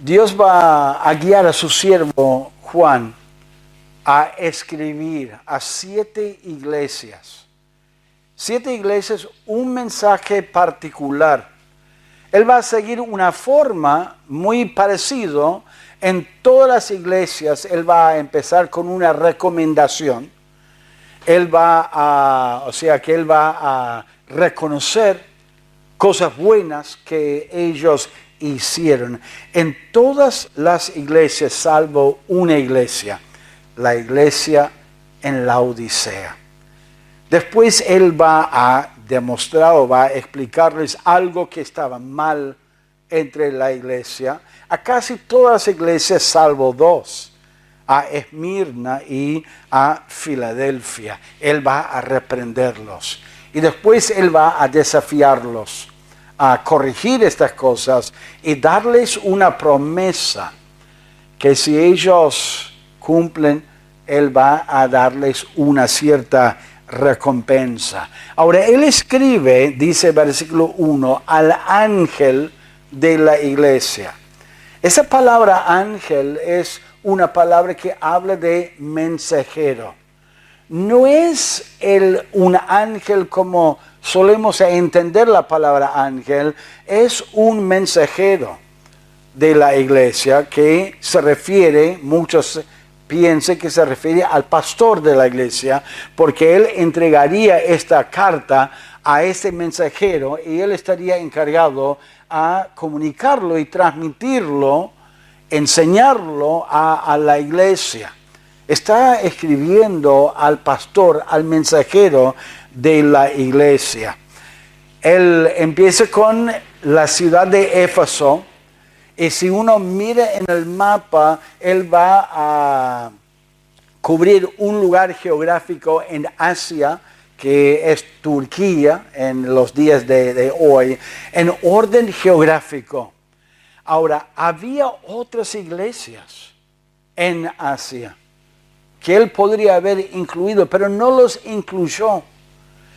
Dios va a guiar a su siervo Juan a escribir a 7 iglesias. 7 iglesias, un mensaje particular. Él va a seguir una forma muy parecida en todas las iglesias. Él va a empezar con una recomendación. Él va a reconocer cosas buenas que ellos hicieron. En todas las iglesias, salvo una iglesia, la iglesia en la Odisea. Después él va a demostrar o va a explicarles algo que estaba mal entre la iglesia, a casi todas las iglesias salvo 2, a Esmirna y a Filadelfia. Él va a reprenderlos y después él va a desafiarlos a corregir estas cosas y darles una promesa que si ellos cumplen, él va a darles una cierta recompensa. Ahora, él escribe, dice versículo 1, al ángel de la iglesia. Esa palabra ángel es una palabra que habla de mensajero. No es un ángel como solemos entender la palabra ángel, es un mensajero de la iglesia que se refiere, muchos piensen que se refiere al pastor de la iglesia, porque él entregaría esta carta a ese mensajero y él estaría encargado a comunicarlo y transmitirlo, enseñarlo a la iglesia. Está escribiendo al pastor, al mensajero de la iglesia. Él empieza con la ciudad de Éfeso. Y si uno mira en el mapa, él va a cubrir un lugar geográfico en Asia, que es Turquía, en los días de hoy, en orden geográfico. Ahora, había otras iglesias en Asia que él podría haber incluido, pero no los incluyó.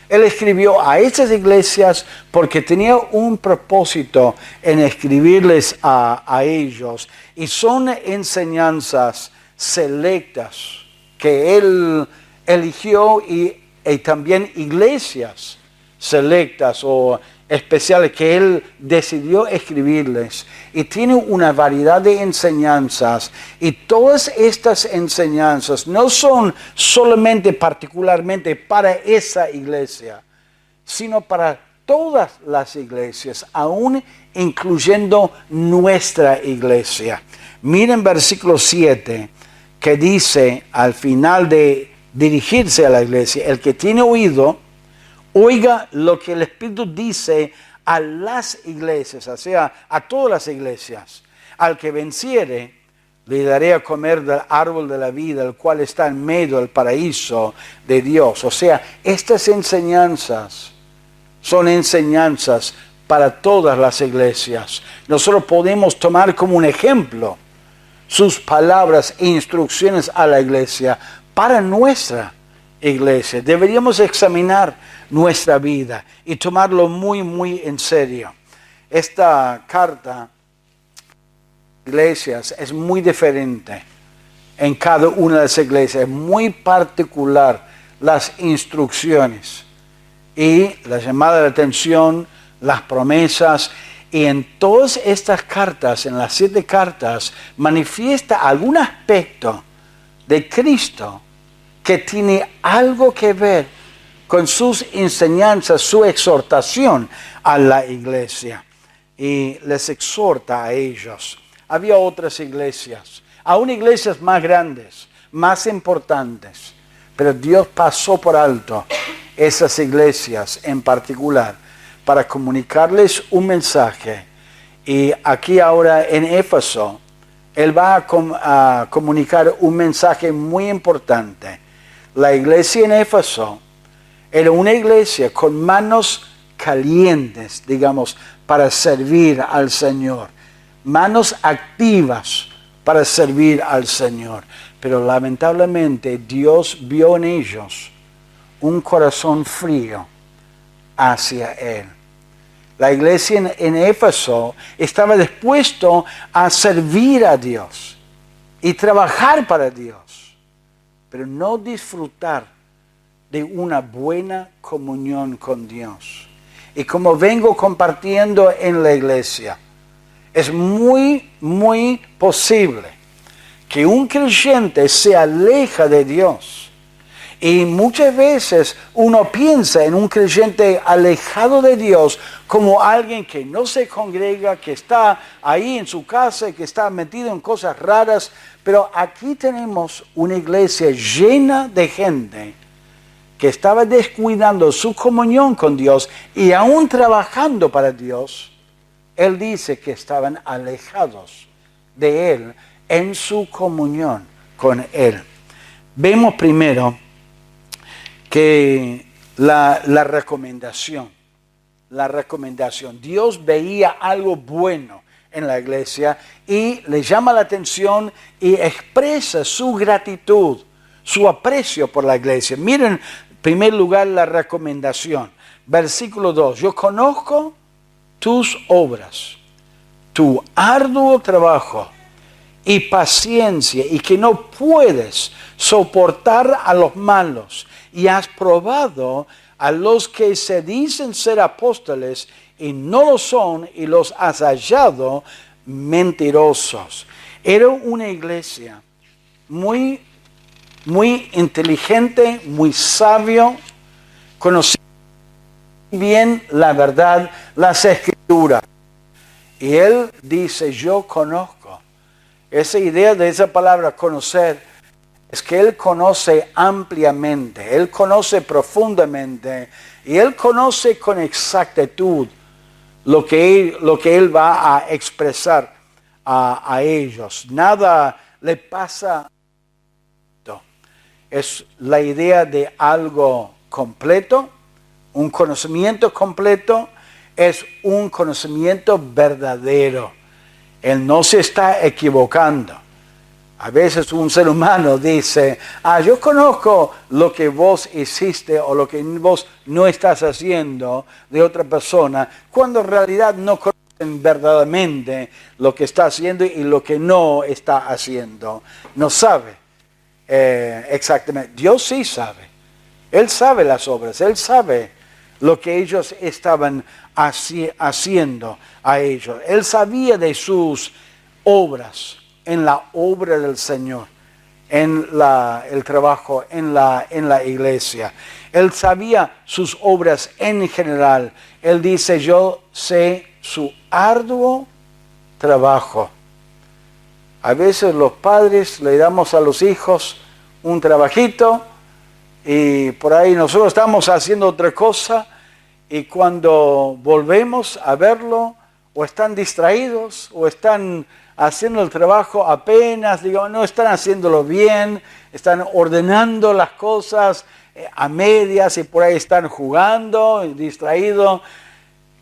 Él escribió a estas iglesias porque tenía un propósito en escribirles a ellos. Y son enseñanzas selectas que él eligió y también iglesias selectas o especiales que él decidió escribirles. Y tiene una variedad de enseñanzas. Y todas estas enseñanzas no son solamente particularmente para esa iglesia, sino para todas las iglesias, aún incluyendo nuestra iglesia. Miren versículo 7, que dice al final de dirigirse a la iglesia: el que tiene oído, oiga lo que el Espíritu dice a las iglesias, o sea, a todas las iglesias. Al que venciere, le daré a comer del árbol de la vida, el cual está en medio del paraíso de Dios. O sea, estas enseñanzas son enseñanzas para todas las iglesias. Nosotros podemos tomar como un ejemplo sus palabras e instrucciones a la iglesia para nuestra iglesia. Deberíamos examinar nuestra vida y tomarlo muy, muy en serio. Esta carta, iglesias, es muy diferente en cada una de las iglesias. Es muy particular las instrucciones y la llamada de atención, las promesas. Y en todas estas cartas, en las 7 cartas, manifiesta algún aspecto de Cristo que tiene algo que ver con sus enseñanzas, su exhortación a la iglesia. Y les exhorta a ellos. Había otras iglesias, aún iglesias más grandes, más importantes, pero Dios pasó por alto esas iglesias en particular para comunicarles un mensaje. Y aquí ahora en Éfeso, él va a comunicar un mensaje muy importante. La iglesia en Éfeso era una iglesia con manos calientes, digamos, para servir al Señor. Manos activas para servir al Señor. Pero lamentablemente Dios vio en ellos un corazón frío hacia Él. La iglesia en Éfeso estaba dispuesto a servir a Dios y trabajar para Dios, pero no disfrutar de una buena comunión con Dios. Y como vengo compartiendo en la iglesia, es muy, muy posible que un creyente se aleja de Dios. Y muchas veces uno piensa en un creyente alejado de Dios como alguien que no se congrega, que está ahí en su casa, que está metido en cosas raras. Pero aquí tenemos una iglesia llena de gente que estaba descuidando su comunión con Dios y aún trabajando para Dios. Él dice que estaban alejados de Él en su comunión con Él. Vemos primero que la recomendación, Dios veía algo bueno en la iglesia y le llama la atención y expresa su gratitud, su aprecio por la iglesia. Miren, en primer lugar, la recomendación. Versículo 2, yo conozco tus obras, tu arduo trabajo y paciencia, y que no puedes soportar a los malos, y has probado a los que se dicen ser apóstoles y no lo son, y los has hallado mentirosos. Era una iglesia muy, muy inteligente, muy sabio, conocía bien la verdad, las escrituras. Y él dice, yo conozco. Esa idea de esa palabra conocer es que Él conoce ampliamente, Él conoce profundamente y Él conoce con exactitud lo que Él va a expresar a ellos. Nada le pasa. Es la idea de algo completo, un conocimiento completo, es un conocimiento verdadero. Él no se está equivocando. A veces un ser humano dice, yo conozco lo que vos hiciste o lo que vos no estás haciendo de otra persona, cuando en realidad no conocen verdaderamente lo que está haciendo y lo que no está haciendo. No sabe exactamente. Dios sí sabe. Él sabe las obras, Él sabe lo que ellos estaban haciendo a ellos. Él sabía de sus obras en la obra del Señor, en el trabajo en la iglesia. Él sabía sus obras en general. Él dice, yo sé su arduo trabajo. A veces los padres le damos a los hijos un trabajito y por ahí nosotros estamos haciendo otra cosa y cuando volvemos a verlo o están distraídos o están haciendo el trabajo apenas, digamos, no están haciéndolo bien, están ordenando las cosas a medias y por ahí están jugando, distraídos.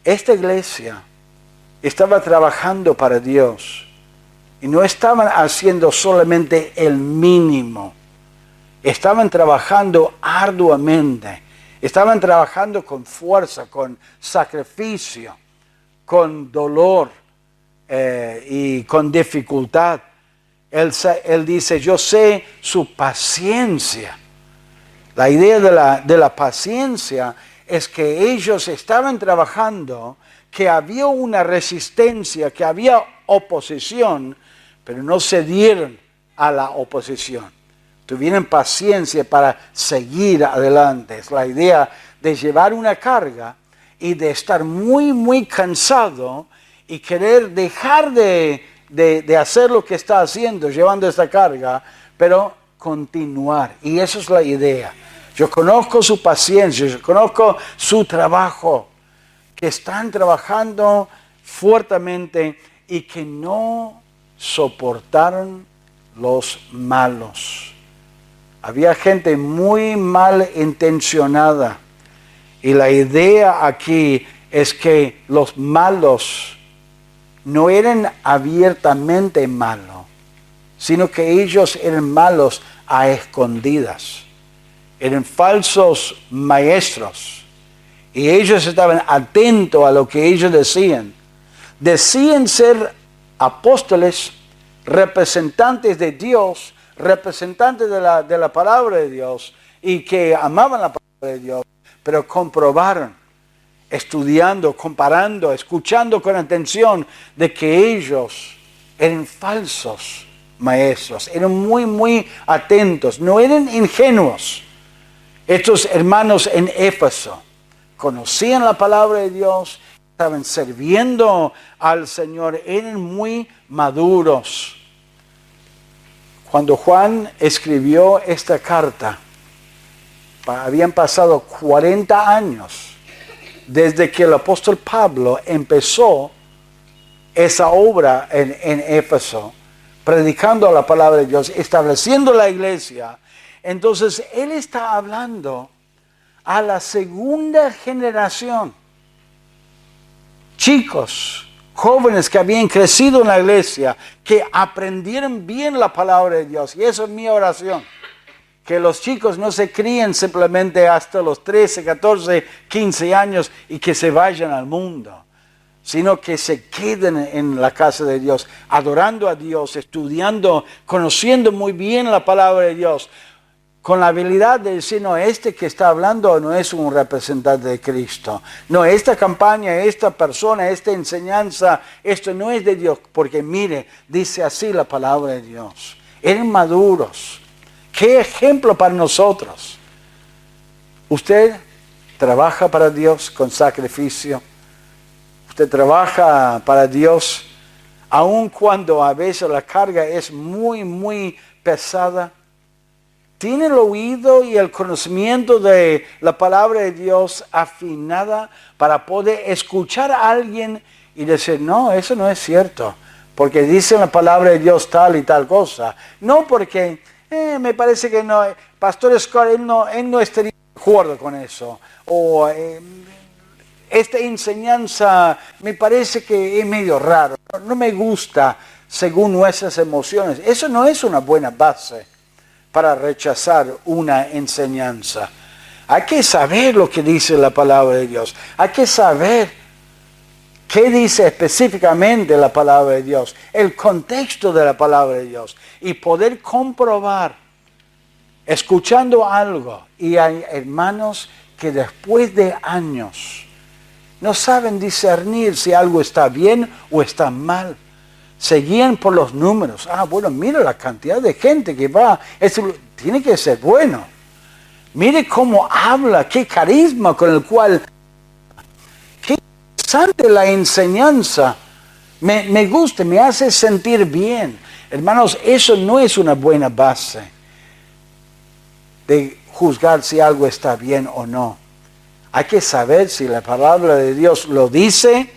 Esta iglesia estaba trabajando para Dios y no estaban haciendo solamente el mínimo, estaban trabajando arduamente, estaban trabajando con fuerza, con sacrificio, con dolor. Y con dificultad. Él dice, yo sé su paciencia. La idea de la paciencia es que ellos estaban trabajando, que había una resistencia, que había oposición, pero no cedieron a la oposición. Tuvieron paciencia para seguir adelante. Es la idea de llevar una carga y de estar muy, muy cansado y querer dejar de hacer lo que está haciendo, llevando esta carga, pero continuar. Y esa es la idea. Yo conozco su paciencia, yo conozco su trabajo, que están trabajando fuertemente y que no soportaron los malos. Había gente muy mal intencionada. Y la idea aquí es que los malos no eran abiertamente malos, sino que ellos eran malos a escondidas. Eran falsos maestros. Y ellos estaban atentos a lo que ellos decían. Decían ser apóstoles, representantes de Dios, representantes de la palabra de Dios, y que amaban la palabra de Dios, pero comprobaron, estudiando, comparando, escuchando con atención, de que ellos eran falsos maestros, eran muy, muy atentos, no eran ingenuos. Estos hermanos en Éfeso conocían la palabra de Dios, estaban sirviendo al Señor, eran muy maduros. Cuando Juan escribió esta carta, habían pasado 40 años desde que el apóstol Pablo empezó esa obra en Éfeso, predicando la palabra de Dios, estableciendo la iglesia. Entonces, él está hablando a la segunda generación. Chicos, jóvenes que habían crecido en la iglesia, que aprendieron bien la palabra de Dios. Y eso es mi oración. Que los chicos no se críen simplemente hasta los 13, 14, 15 años y que se vayan al mundo, sino que se queden en la casa de Dios, adorando a Dios, estudiando, conociendo muy bien la palabra de Dios, con la habilidad de decir, no, este que está hablando no es un representante de Cristo. No, esta campaña, esta persona, esta enseñanza, esto no es de Dios, porque mire, dice así la palabra de Dios. Eran maduros. ¿Qué ejemplo para nosotros? Usted trabaja para Dios con sacrificio. Usted trabaja para Dios, aun cuando a veces la carga es muy, muy pesada. ¿Tiene el oído y el conocimiento de la palabra de Dios afinada para poder escuchar a alguien y decir, no, eso no es cierto, porque dice la palabra de Dios tal y tal cosa? No porque me parece que no, Pastor Scott, él no estaría de acuerdo con eso. O esta enseñanza me parece que es medio raro, no me gusta según nuestras emociones. Eso no es una buena base para rechazar una enseñanza. Hay que saber lo que dice la palabra de Dios. Hay que saber qué dice específicamente la palabra de Dios, el contexto de la palabra de Dios, y poder comprobar, escuchando algo. Y hay hermanos que después de años no saben discernir si algo está bien o está mal. Seguían por los números. Bueno, mira la cantidad de gente que va. Esto tiene que ser bueno. Mire cómo habla, qué carisma con el cual. Qué interesante la enseñanza. Me gusta, me hace sentir bien. Hermanos, eso no es una buena base de juzgar si algo está bien o no. Hay que saber si la palabra de Dios lo dice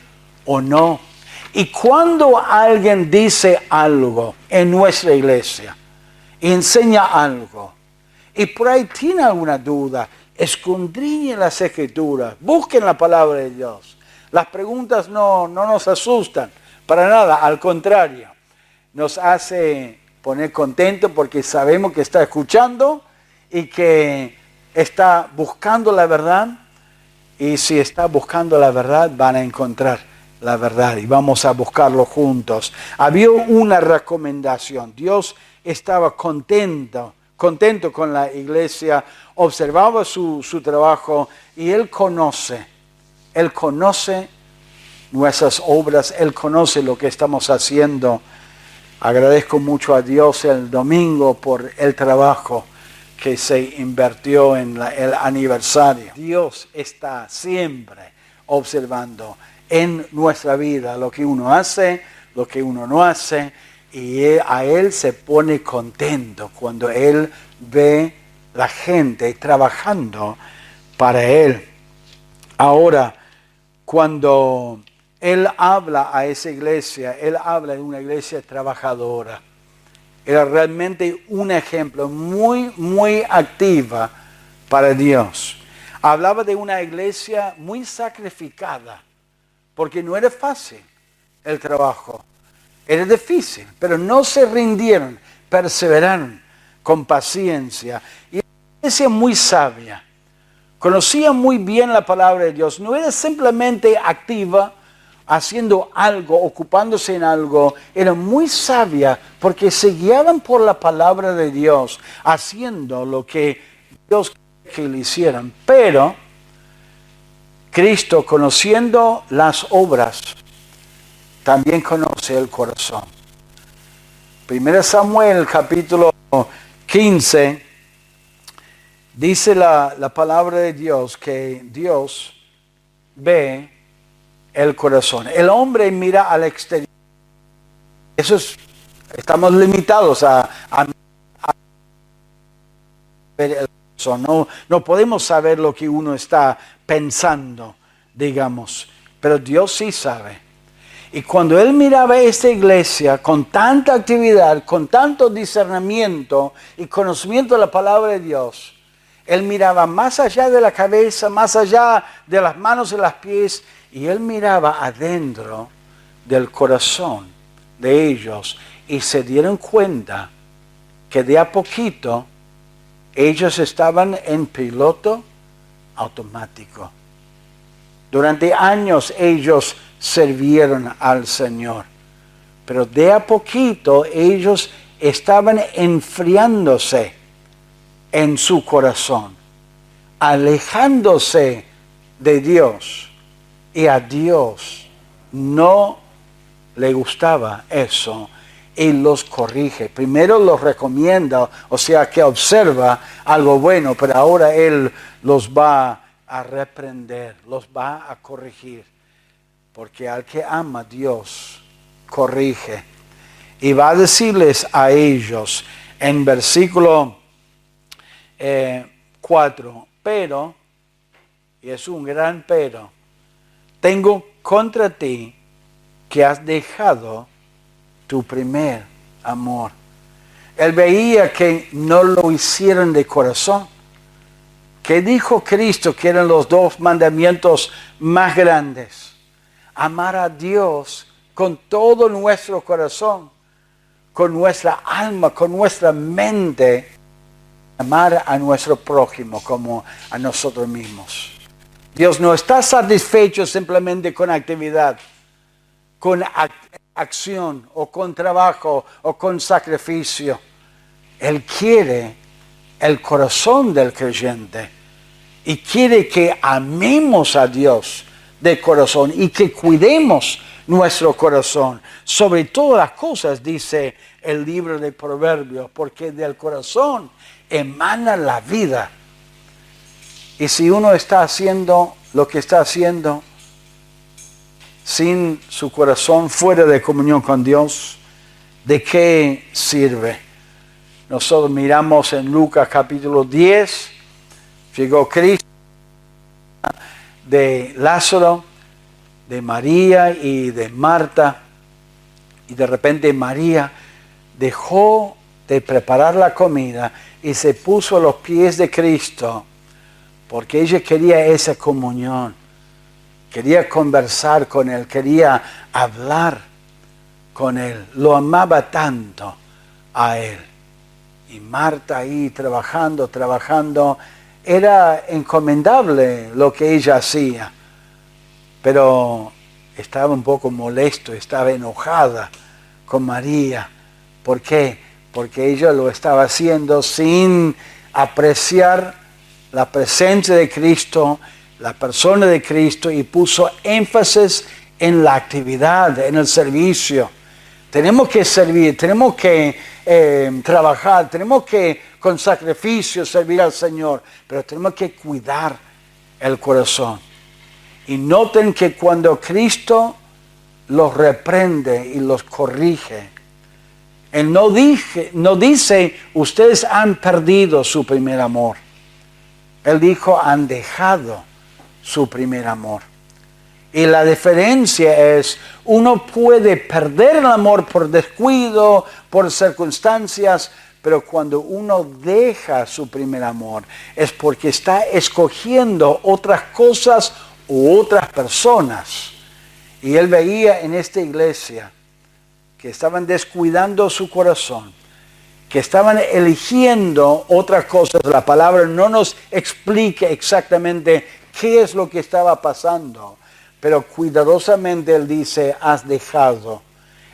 o no. Y cuando alguien dice algo en nuestra iglesia, enseña algo, y por ahí tiene alguna duda, escudriñen las Escrituras, busquen la palabra de Dios. Las preguntas no nos asustan, para nada, al contrario, nos hace poner contento porque sabemos que está escuchando y que está buscando la verdad. Y si está buscando la verdad, van a encontrar la verdad y vamos a buscarlo juntos. Había una recomendación. Dios estaba contento con la iglesia, observaba su trabajo y Él conoce nuestras obras, Él conoce lo que estamos haciendo. Agradezco mucho a Dios el domingo por el trabajo que se invirtió en el aniversario. Dios está siempre observando en nuestra vida lo que uno hace, lo que uno no hace, y a Él se pone contento cuando Él ve la gente trabajando para Él. Ahora, cuando Él habla a esa iglesia, Él habla de una iglesia trabajadora. Era realmente un ejemplo muy, muy activa para Dios. Hablaba de una iglesia muy sacrificada, porque no era fácil el trabajo. Era difícil, pero no se rindieron, perseveraron con paciencia. Y una iglesia muy sabia, conocía muy bien la palabra de Dios. No era simplemente activa, haciendo algo, ocupándose en algo. Era muy sabia porque se guiaban por la palabra de Dios, haciendo lo que Dios quería que le hicieran. Pero Cristo, conociendo las obras, también conoce el corazón. 1 Samuel capítulo 15 dice la palabra de Dios que Dios ve el corazón. El hombre mira al exterior. Estamos limitados a ver el corazón. No podemos saber lo que uno está pensando, digamos. Pero Dios sí sabe. Y cuando él miraba esta iglesia con tanta actividad, con tanto discernimiento y conocimiento de la palabra de Dios, él miraba más allá de la cabeza, más allá de las manos y los pies, y él miraba adentro del corazón de ellos y se dieron cuenta que de a poquito ellos estaban en piloto automático. Durante años ellos sirvieron al Señor, pero de a poquito ellos estaban enfriándose en su corazón, alejándose de Dios, y a Dios no le gustaba eso y los corrige. Primero los recomienda, o sea que observa algo bueno, pero ahora Él los va a reprender, los va a corregir. Porque al que ama Dios, corrige. Y va a decirles a ellos en versículo 4, pero, y es un gran pero, tengo contra ti que has dejado tu primer amor. Él veía que no lo hicieron de corazón. ¿Qué dijo Cristo que eran los 2 mandamientos más grandes? Amar a Dios con todo nuestro corazón, con nuestra alma, con nuestra mente. Amar a nuestro prójimo como a nosotros mismos. Dios no está satisfecho simplemente con actividad, con acción o con trabajo o con sacrificio. Él quiere el corazón del creyente y quiere que amemos a Dios de corazón y que cuidemos nuestro corazón. Sobre todas las cosas, dice el libro de Proverbios, porque del corazón emana la vida. Y si uno está haciendo lo que está haciendo sin su corazón fuera de comunión con Dios, ¿de qué sirve? Nosotros miramos en Lucas capítulo 10, llegó Cristo, de Lázaro, de María y de Marta, y de repente María dejó de preparar la comida y se puso a los pies de Cristo porque ella quería esa comunión, quería conversar con Él, quería hablar con Él, lo amaba tanto a Él. Y Marta ahí trabajando, era encomendable lo que ella hacía, pero estaba un poco molesto, estaba enojada con María. ¿Por qué? Porque ella lo estaba haciendo sin apreciar la presencia de Cristo, la persona de Cristo, y puso énfasis en la actividad, en el servicio. Tenemos que servir, tenemos que trabajar, tenemos que con sacrificio servir al Señor, pero tenemos que cuidar el corazón. Y noten que cuando Cristo los reprende y los corrige, Él no dice, ustedes han perdido su primer amor. Él dijo, han dejado su primer amor. Y la diferencia es, uno puede perder el amor por descuido, por circunstancias, pero cuando uno deja su primer amor, es porque está escogiendo otras cosas u otras personas. Y él veía en esta iglesia que estaban descuidando su corazón, que estaban eligiendo otras cosas. La palabra no nos explica exactamente qué es lo que estaba pasando, pero cuidadosamente él dice, has dejado.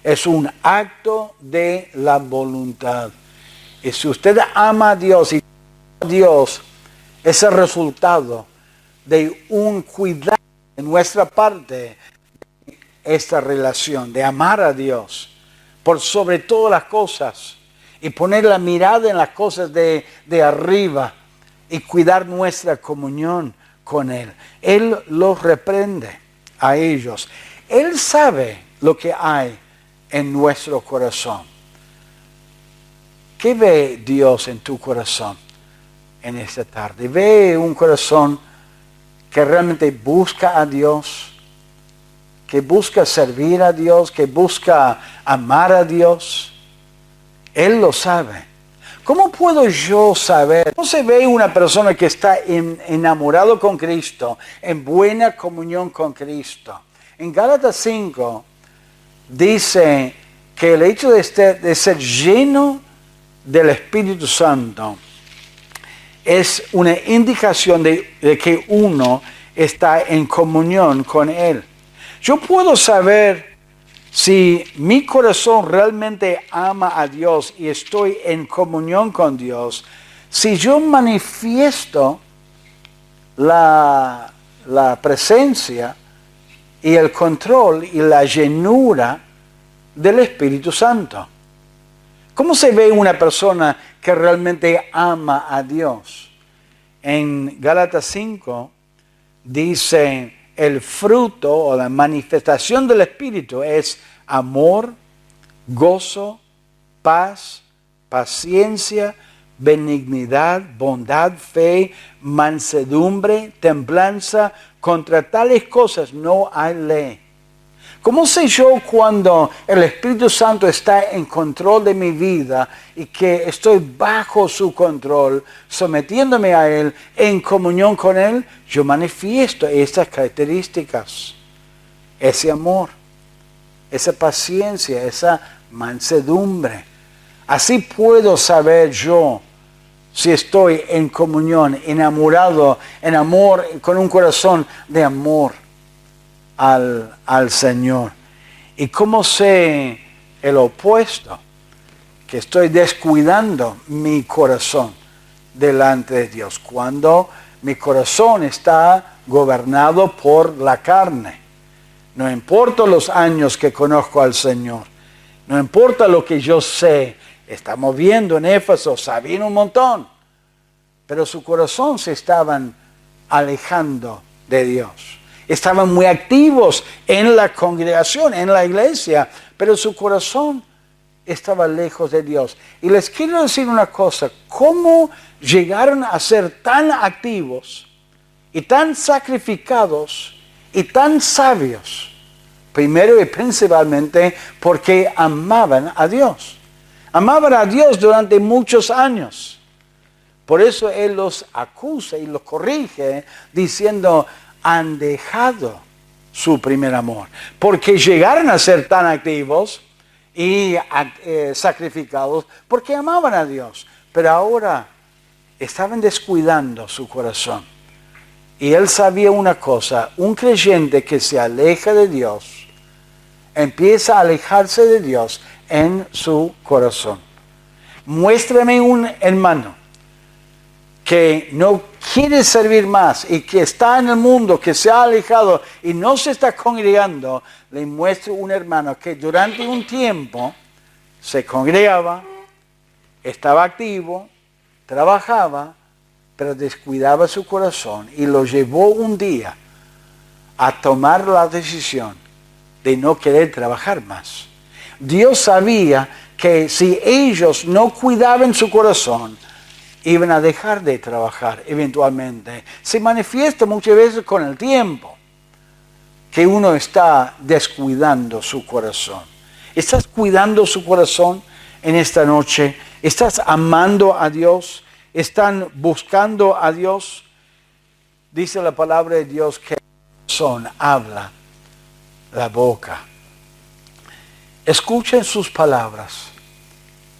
Es un acto de la voluntad. Y si usted ama a Dios y a Dios, es el resultado de un cuidado de nuestra parte, esta relación, de amar a Dios por sobre todas las cosas y poner la mirada en las cosas de arriba y cuidar nuestra comunión con Él. Él los reprende a ellos. Él sabe lo que hay en nuestro corazón. ¿Qué ve Dios en tu corazón en esta tarde? ¿Ve un corazón que realmente busca a Dios, que busca servir a Dios, que busca amar a Dios? Él lo sabe. ¿Cómo puedo yo saber? ¿Cómo se ve una persona que está enamorado con Cristo, en buena comunión con Cristo? En Gálatas 5 dice que el hecho de ser lleno del Espíritu Santo es una indicación de que uno está en comunión con Él. Yo puedo saber si mi corazón realmente ama a Dios y estoy en comunión con Dios, si yo manifiesto la presencia y el control y la llenura del Espíritu Santo. ¿Cómo se ve una persona que realmente ama a Dios? En Gálatas 5 dice, el fruto o la manifestación del Espíritu es amor, gozo, paz, paciencia, benignidad, bondad, fe, mansedumbre, templanza. Contra tales cosas no hay ley. ¿Cómo sé yo cuando el Espíritu Santo está en control de mi vida y que estoy bajo su control, sometiéndome a Él, en comunión con Él? Yo manifiesto estas características, ese amor, esa paciencia, esa mansedumbre. Así puedo saber yo si estoy en comunión, enamorado, en amor, con un corazón de amor al Señor. ¿Y cómo sé el opuesto? Que estoy descuidando mi corazón delante de Dios. Cuando mi corazón está gobernado por la carne. No importa los años que conozco al Señor. No importa lo que yo sé. Estamos viendo en Éfeso, sabían un montón. Pero su corazón se estaban alejando de Dios. Estaban muy activos en la congregación, en la iglesia, pero su corazón estaba lejos de Dios. Y les quiero decir una cosa, ¿cómo llegaron a ser tan activos y tan sacrificados y tan sabios? Primero y principalmente porque amaban a Dios. Amaban a Dios durante muchos años. Por eso Él los acusa y los corrige diciendo, han dejado su primer amor. Porque llegaron a ser tan activos y sacrificados porque amaban a Dios. Pero ahora estaban descuidando su corazón. Y Él sabía una cosa, un creyente que se aleja de Dios, empieza a alejarse de Dios en su corazón. Muéstrame un hermano que no quiere servir más y que está en el mundo, que se ha alejado y no se está congregando. Le muestro un hermano que durante un tiempo se congregaba, estaba activo, trabajaba, pero descuidaba su corazón y lo llevó un día a tomar la decisión de no querer trabajar más. Dios sabía que si ellos no cuidaban su corazón, iban a dejar de trabajar eventualmente. Se manifiesta muchas veces con el tiempo que uno está descuidando su corazón. ¿Estás cuidando su corazón en esta noche? ¿Estás amando a Dios? ¿Están buscando a Dios? Dice la palabra de Dios que el corazón habla la boca. Escuchen sus palabras.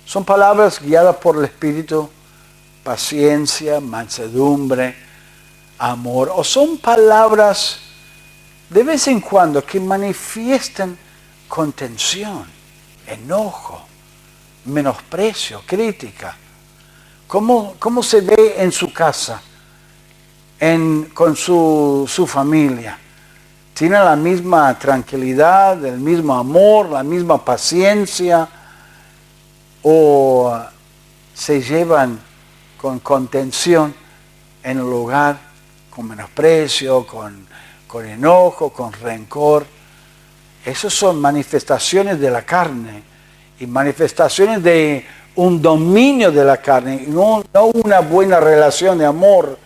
Son palabras guiadas por el Espíritu, paciencia, mansedumbre, amor, o son palabras de vez en cuando que manifiestan contención, enojo, menosprecio, crítica. ¿Cómo se ve en su casa, con su familia? ¿Tiene la misma tranquilidad, el mismo amor, la misma paciencia? ¿O se llevan con contención en el hogar, con menosprecio, con enojo, con rencor? Esas son manifestaciones de la carne y manifestaciones de un dominio de la carne, no una buena relación de amor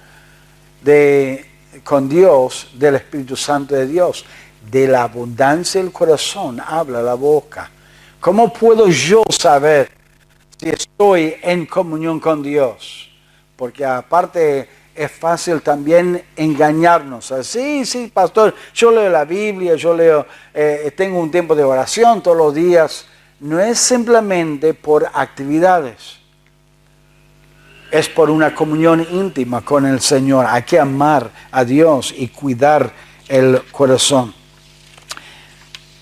con Dios, del Espíritu Santo de Dios. De la abundancia del corazón habla la boca. ¿Cómo puedo yo saber si estoy en comunión con Dios? Porque aparte es fácil también engañarnos. Sí, pastor, yo leo la Biblia, tengo un tiempo de oración todos los días. No es simplemente por actividades. Es por una comunión íntima con el Señor. Hay que amar a Dios y cuidar el corazón.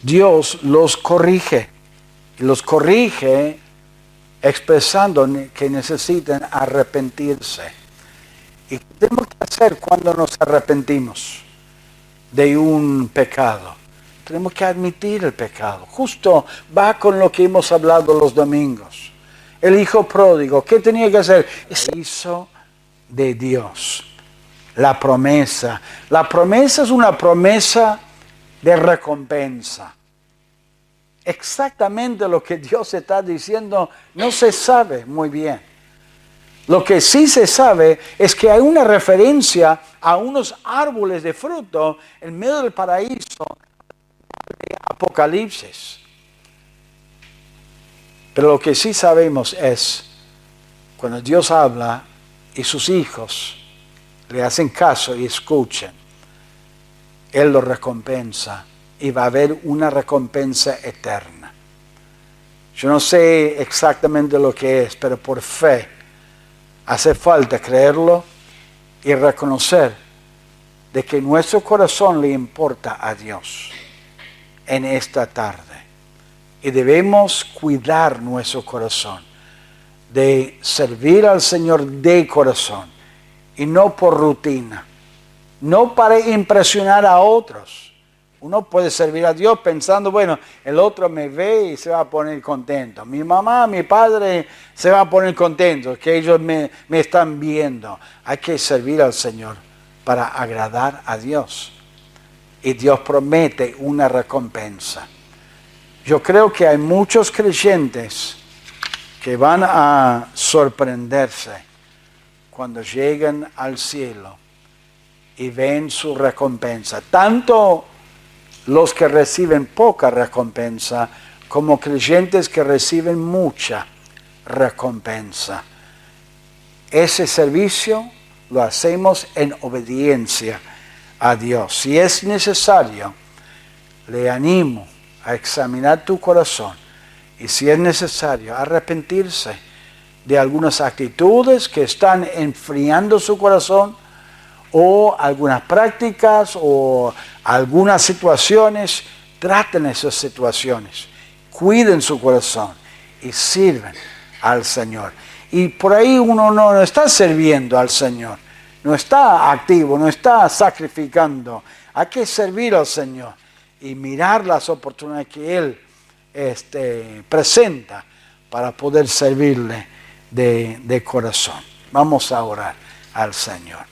Dios los corrige. Y los corrige expresando que necesitan arrepentirse. ¿Y qué tenemos que hacer cuando nos arrepentimos de un pecado? Tenemos que admitir el pecado. Justo va con lo que hemos hablado los domingos. El hijo pródigo, ¿qué tenía que hacer? Se hizo de Dios. La promesa. La promesa es una promesa de recompensa. Exactamente lo que Dios está diciendo no se sabe muy bien. Lo que sí se sabe es que hay una referencia a unos árboles de fruto en medio del paraíso de Apocalipsis. Pero lo que sí sabemos es, cuando Dios habla y sus hijos le hacen caso y escuchan, Él lo recompensa y va a haber una recompensa eterna. Yo no sé exactamente lo que es, pero por fe hace falta creerlo y reconocer de que nuestro corazón le importa a Dios en esta tarde. Y debemos cuidar nuestro corazón, de servir al Señor de corazón y no por rutina, no para impresionar a otros. Uno puede servir a Dios pensando, bueno, el otro me ve y se va a poner contento. Mi mamá, mi padre se va a poner contento, que ellos me están viendo. Hay que servir al Señor para agradar a Dios. Y Dios promete una recompensa. Yo creo que hay muchos creyentes que van a sorprenderse cuando lleguen al cielo y ven su recompensa. Tanto los que reciben poca recompensa como creyentes que reciben mucha recompensa. Ese servicio lo hacemos en obediencia a Dios. Si es necesario, le animo a examinar tu corazón y si es necesario arrepentirse de algunas actitudes que están enfriando su corazón o algunas prácticas o algunas situaciones. Traten esas situaciones, cuiden su corazón y sirven al Señor. Y por ahí uno no está sirviendo al Señor, no está activo, no está sacrificando. Hay que servir al Señor y mirar las oportunidades que Él presenta para poder servirle de corazón. Vamos a orar al Señor.